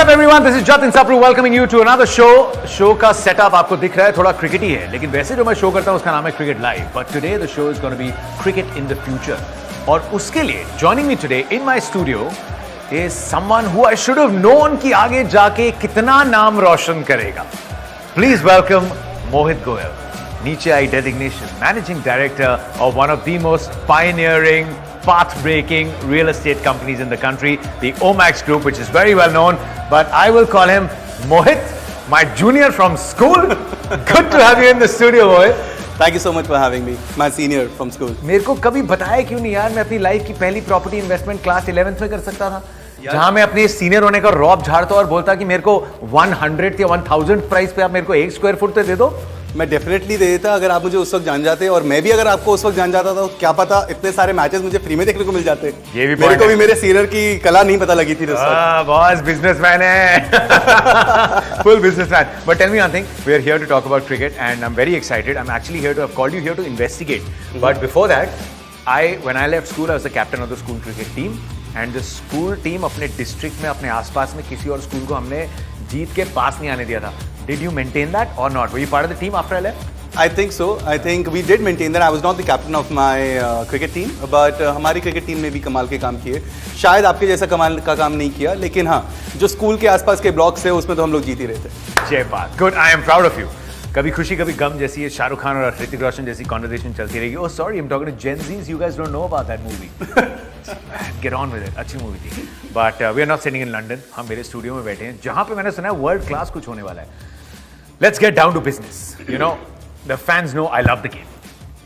up everyone? This is Jatin Sapru welcoming you to another show. Show का setup आपको दिख रहा है थोड़ा क्रिकेटी है, लेकिन वैसे जो मैं शो करता हूं उसका नाम है cricket live. But today the show is gonna be cricket in the future. और उसके लिए joining me today in my studio is someone who I should have known कि आगे जाके कितना नाम रोशन करेगा. प्लीज वेलकम मोहित गोयल, नीचे आई designation, managing director of one of the most pioneering, path-breaking real estate companies in the country, the Omax Group, which is very well known, but I will call him Mohit, my junior from school. Good to have you in the studio, Mohit. Thank you so much for having me, my senior from school. मेरे को कभी बताया क्यों नहीं यार, मैं अपनी life की पहली प्रॉपर्टी इन्वेस्टमेंट क्लास 11th में कर सकता था, जहां मैं अपने सीनियर होने का रौब झाड़ता और बोलता कि मेरे को 100 या 1000 प्राइस पे आप मेरे को 1 स्क्वायर फुट पे दे दो. मैं डेफिनेटली दे देता अगर आप मुझे उस वक्त जान जाते, और मैं भी अगर आपको उस वक्त जान जाता तो क्या पता इतने सारे मैचेस मुझे फ्री में देखने को मिल जाते. ये भी मेरे को भी मेरे सीनियर की कला नहीं पता लगी थी. बॉस बिजनेसमैन है, full businessman. But tell me one thing, we are here to talk about cricket and I am very excited. I am actually here to have called you here to investigate. But before that, when I left school I was the captain of the school cricket team, and the school team अपने district में, अपने आसपास में किसी और school को हमने जीत के पास नहीं आने दिया था. Did you maintain that or not? Were you part of the team after I left? I think so. I think we did maintain that. I was not the captain of my cricket team, but हमारी cricket team ने भी कमाल के काम किए. शायद आपके जैसा कमाल का काम नहीं किया, लेकिन हाँ, जो स्कूल के आसपास के ब्लॉक्स थे उसमें तो हम लोग जीत ही रहे थे. जय बात. Good. I am proud of you. कभी खुशी कभी गम जैसी ये शाहरुख खान और ऋतिक रोशन जैसी कॉन्वर्सेशन चलती रहेगी. Oh sorry, I'm talking to Gen Zs. You guys don't know about that movie. Get on with it. अच्छी मूवी थी. But we are not sitting in London. हम मेरे स्टूडियो में बैठे हैं, जहाँ पे मैंने सुना है वर्ल्ड क्लास कुछ होने वाला है. Let's get down to business. You know, the fans know I love the game.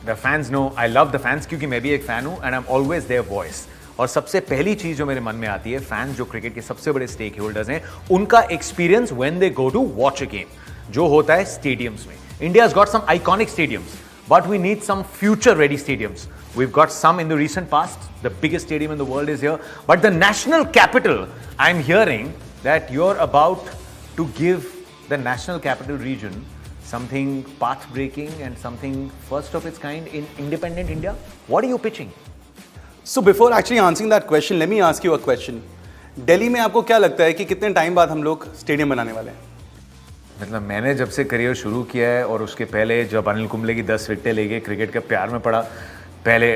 The fans know I love the fans, क्योंकि मैं भी एक फैन हूँ and I'm always their voice. और सबसे पहली चीज जो मेरे मन में आती है, फैंस जो क्रिकेट के सबसे बड़े स्टेक होल्डर्स हैं, उनका experience when they go to watch a game, जो होता है स्टेडियम्स में. India's got some iconic stadiums, but we need some future-ready stadiums. We've got some in the recent past. The biggest stadium in the world is here, but the national capital, I'm hearing that you're about to give the national capital region something path-breaking and something first of its kind in independent India. What are you pitching? So before actually answering that question, let me ask you a question. Delhi में आपको क्या लगता है कि कितने time बाद हम लोग स्टेडियम बनाने वाले हैं? मतलब मैंने जब से करियर शुरू किया है, और उसके पहले जब अनिल कुंबले की 10 विकेटें लेके क्रिकेट के प्यार में पड़ा, पहले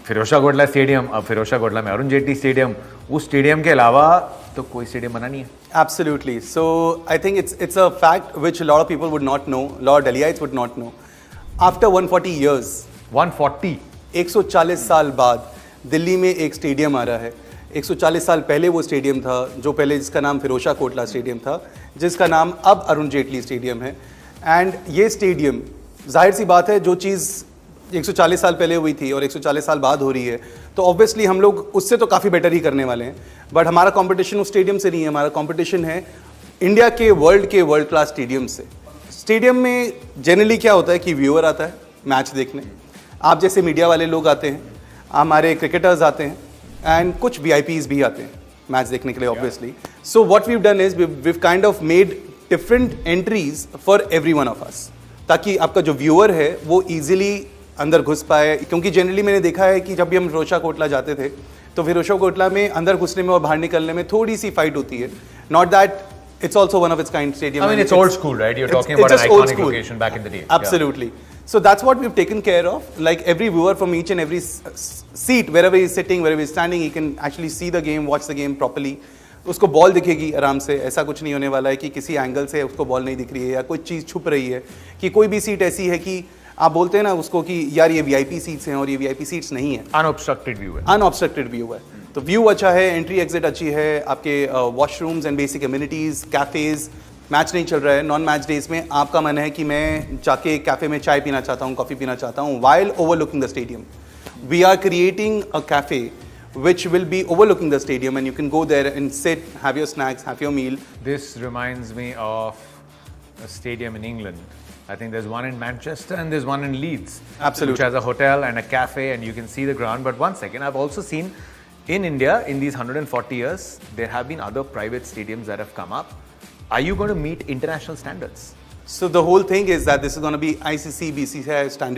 फिरोजा कोटला स्टेडियम, अब फिरोजा कोटला में अरुण जेटली स्टेडियम, उस स्टेडियम के अलावा तो कोई स्टेडियम बना नहीं है. Absolutely. So I think it's a fact which a lot of people would not know, a lot of Delhiites would not know. After 140 years, 140 साल बाद दिल्ली में एक स्टेडियम आ रहा है. 140 साल पहले वो स्टेडियम था, जो पहले जिसका नाम फिरोजा कोटला स्टेडियम था, जिसका नाम अब अरुण जेटली स्टेडियम है. एंड ये स्टेडियम, जाहिर सी बात है, जो चीज़ 140 साल पहले हुई थी और 140 साल बाद हो रही है, तो ऑब्वियसली हम लोग उससे तो काफ़ी बेटर ही करने वाले हैं. बट हमारा कंपटीशन उस स्टेडियम से नहीं है, हमारा कंपटीशन है इंडिया के वर्ल्ड क्लास स्टेडियम से. स्टेडियम में जनरली क्या होता है कि व्यूअर आता है मैच देखने, आप जैसे मीडिया वाले लोग आते हैं, हमारे क्रिकेटर्स आते हैं, एंड कुछ VIPs भी आते हैं मैच देखने के लिए obviously. So what we've done is we've kind of made different entries for every one of us, ताकि आपका जो व्यूअर है वो ईजिली अंदर घुस पाए. क्योंकि जनरली मैंने देखा है कि जब भी हम फिरोजा कोटला जाते थे, तो फिरोजा कोटला में अंदर घुसने में और बाहर निकलने में थोड़ी सी फाइट होती है. Not that it's also one of its kind stadium. I mean, it's old school, right? You're talking about an iconic location back in the day. Absolutely. Yeah. So that's what we've taken care of. Like every viewer from each and every seat, wherever he's sitting, wherever he's standing, he can actually see the game, watch the game properly. उसको ball दिखेगी आराम से. ऐसा कुछ नहीं होने वाला है कि किसी एंगल से उसको बॉल नहीं दिख रही है या कोई चीज़ छुप रही है, कि कोई भी सीट ऐसी है कि आप बोलते हैं ना उसको कि यार ये VIP सीट्स हैं और ये VIP सीट्स नहीं है. अनऑब्स्ट्रक्टेड व्यू है. अनऑब्स्ट्रक्टेड व्यू है. तो व्यू अच्छा है, एंट्री एग्जिट अच्छी है, आपके washrooms and basic amenities, cafes. Match नहीं चल रहा है, नॉन मैच डेज में आपका मन है कि मैं जाके कैफ़े में चाय पीना चाहता हूँ, कॉफ़ी पीना चाहता हूँ, while overlooking the stadium. We are creating a cafe which will be overlooking the stadium, and you can go there and sit, have your snacks, have your meal. This reminds me of a stadium in England. I think there's one in Manchester and there's one in Leeds. Absolutely. Which has a hotel and a cafe and you can see the ground. But one second, I've also seen in India, in these 140 years, there have been other private stadiums that have come up. Are you going to meet international standards? So the whole thing is that this is going to be ICC, BCCI standard.